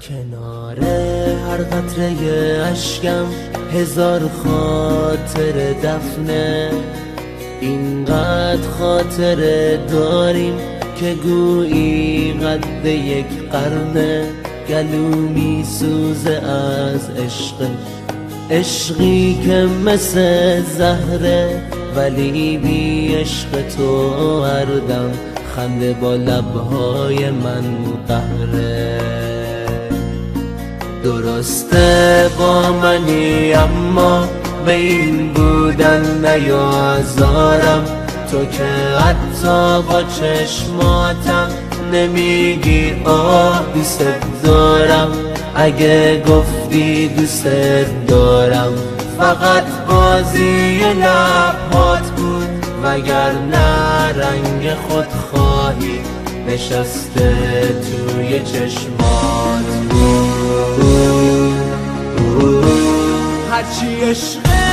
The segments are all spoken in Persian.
کنار هر قطره اشکم هزار خاطر دفنه، اینقدر خاطره داریم که گویی قد یک قرنه. گلو می سوزه از عشقی که مثل زهره، ولی بی عشق تو هر دم خنده با لبهای من قهره. درسته با منی اما به این بودن نیازارم، تو که حتی با چشماتم نمیگی آه دوست دارم. اگه گفتی دوست دارم فقط بازی لبهات بود، وگرنه رنگ خودخواهی نشسته توی چشمات بود. هرچی عشقه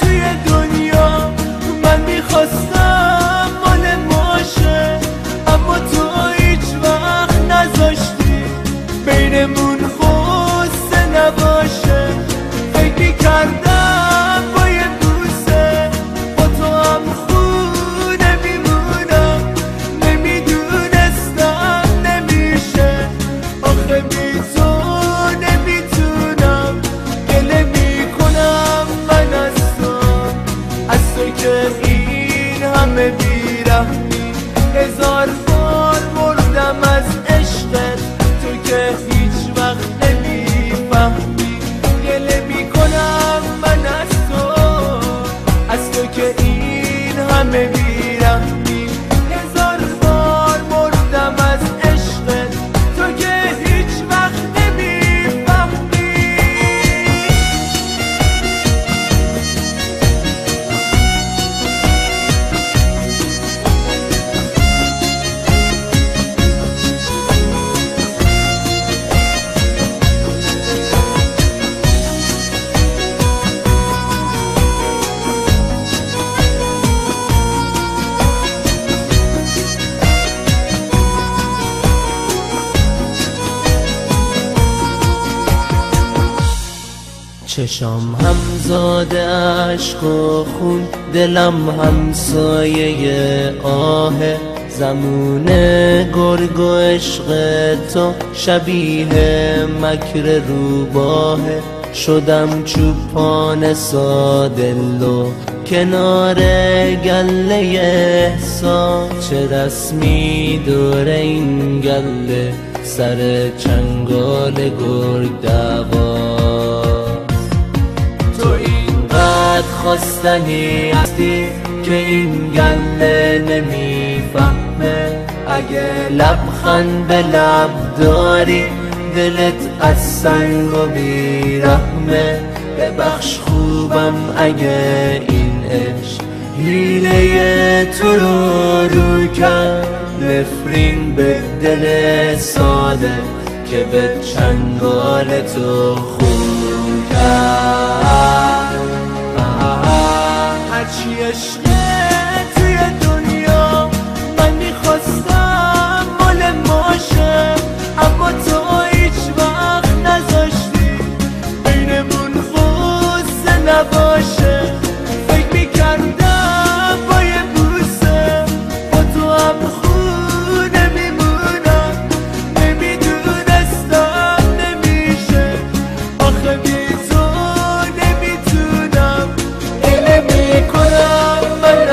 توی دنیا من میخواستم مال باشه، اما تو هیچ وقت نذاشتی بینمون خواسته نباشه. فکر میکردم با یه بوسه با تو هم خونه میمونم، نمیدونستم نمیشه. آخه بی تو نمیتونم، گله میکنم من از تو که این همه بیرحمی. هزار بار مردم از عشقت، تو که هیچ وقت نمیفهمی. گله میکنم من از تو که این همه بیرحمی. هزار بار مردم از عشقت، تو که هیچ وقت نمیفهمی. چشام همزاده عشق و خون، دلم همسایه آهه. زمون گرگ و عشق تو شبیه مکر روباهه. شدم چوپان سادلو کنار گله احساس، چه رسمی دور این گله سر چنگال گرگ دوا. خواستنی هستی که این گله نمیفهمه. اگه لبخند به لب داری دلت از سنگ و بیرحمه. ببخش خوبم اگه این عشق حیله تو رو کرد. نفرین به دل ساده که به چنگال تو خون کرد. هرچی عشقه توی دنیا من میخواستم مال باشه، اما تو هیچ وقت نذاشتی بینمون خواسته نباشه. فکر میکردم با یه بوسه با تو هم خونه میمونم، نمیدونستم نمیشه. آخه بی تو نمیتونم، گله میکنم من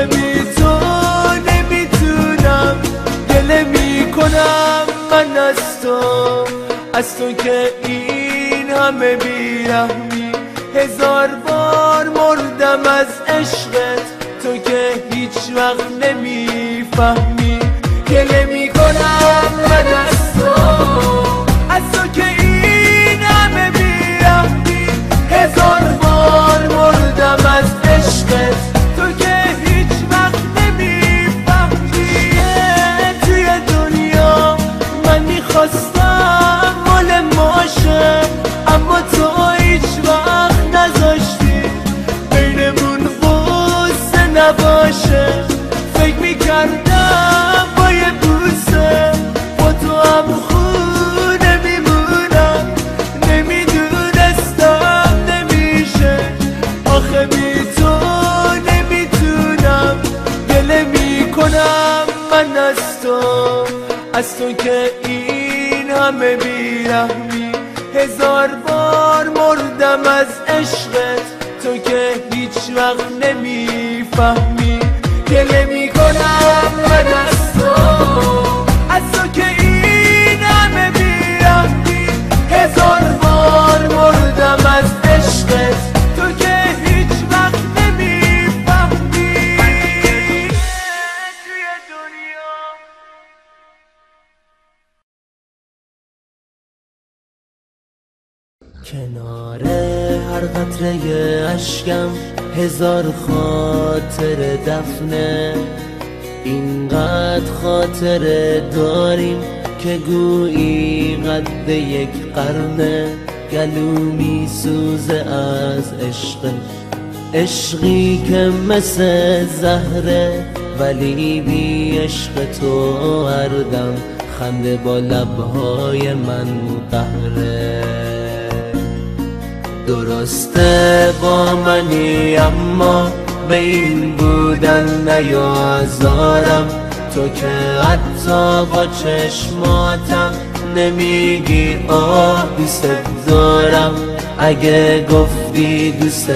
آخه بی تو نمیتونم، گله میکنم من از تو که این همه بیرحمی. هزار بار مردم از عشقت، تو که هیچ وقت نمیفهمی. گله میکنم من از تو که این همه بیرحمی. هزار بار مردم از عشقت، تو که هیچ وقت نمیفهمی. توی دنیا من میخواستم مال ماشه، اما تو هیچ وقت نذاشتی بینمون قصه نباشه. فکر میکردم با یه بوسه با تو هم خونه میمونم، نمیدونستم نمیشه. آخه بی تو نمیتونم، گله میکنم من از تو که این همه بیرحمی. هزار بار مردم از عشقت، تو که هیچ وقت نمیفهمی. گله میکنم من از تو که این همه بیرحمی. هزار بار مردم از عشقت، تو که هیچ وقت نمیفهمی. توی دنیا کنار هر قطره اشکم هزار خاطر دفنه. اینقدر خاطره داریم که گویی قد یک قرنه. گلو میسوزه از عشقی که مثل زهره، ولی بی عشق تو هر دم خنده با لبهای من قهره. درسته با منی اما به این بودن نیازارم. تو که حتی با چشماتم نمیگی آه دوست دارم. اگه گفتی دوست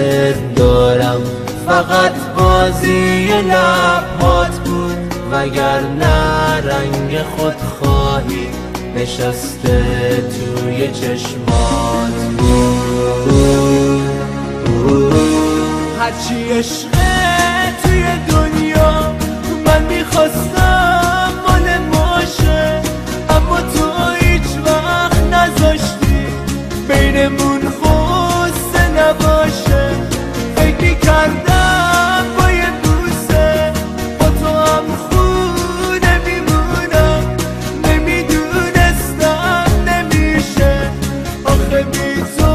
دارم فقط بازی لبات بود، وگرنه رنگ خودخواهی نشسته توی چشمات بود. هرچی عشقه توی دنیا من میخواستم مال ماشه، اما تو هیچ وقت نذاشتی بینمون قصه نباشه. فکر میکردم با یه بوسه با تو هم خونه میمونم، نمیدونستم نمیشه. آخه بی تو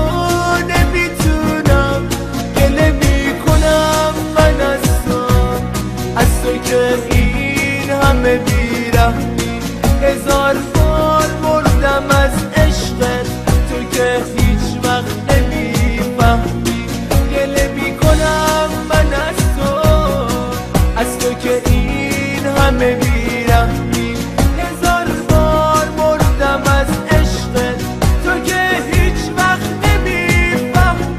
نمیتونم، گله میکنم من از تو که این همه بیرحمی. هزار بار مردم از عشقت، تو که هیچ وقت نمیفهمی. گله میکنم من از تو که این همه بیرحمی. هزار بار مردم از عشقت، تو که هیچ وقت نمیفهمی.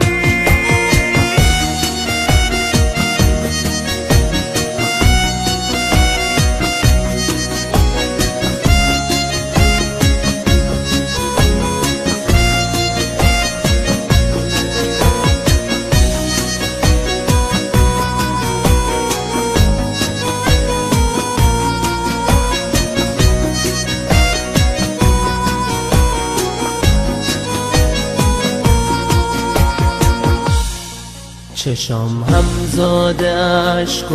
چشام هم زاده عشق